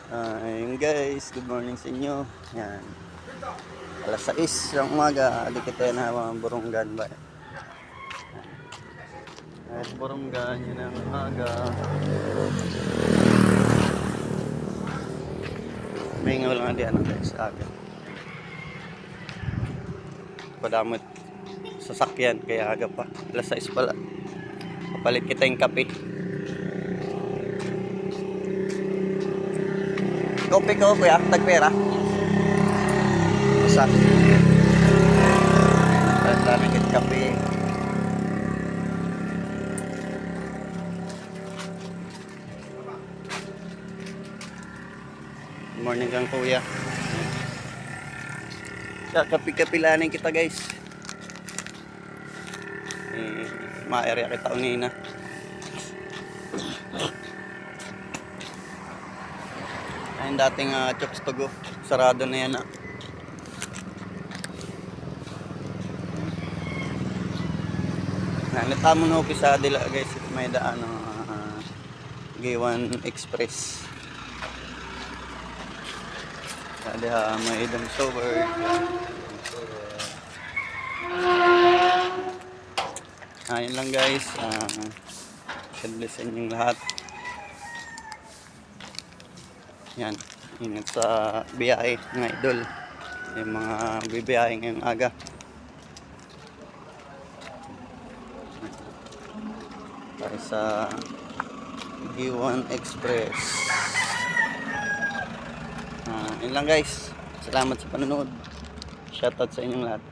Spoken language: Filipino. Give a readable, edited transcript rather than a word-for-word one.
Ayun guys, good morning sa inyo. Yan. Alas 6 ng umaga, adik tayo na mga burunggan ba. Ay, burunggan, yun ang umaga. May nga lang diyan guys, aga. Padamot sasakyan, kaya aga pa. Alas 6 pala. Kapalit kita yung kape. Kopi ko kuya, tagpera. Isa. Palit namin kita kape. Good morning kang kuya. Kapi-kapilanin kita guys. Ma-area kita unina. Ayun dating Chokes to go. Sarado na yan Nalita mo na upisa dila guys. May daan G1 Express. Kali may idong sober. Ayun lang guys. God bless sa inyong lahat. Yan, ingat sa biyahe ng idol. Yung mga bibiyahe ngayong aga. Para sa G1 Express. Yun lang guys. Salamat sa panonood. Shoutout sa inyong lahat.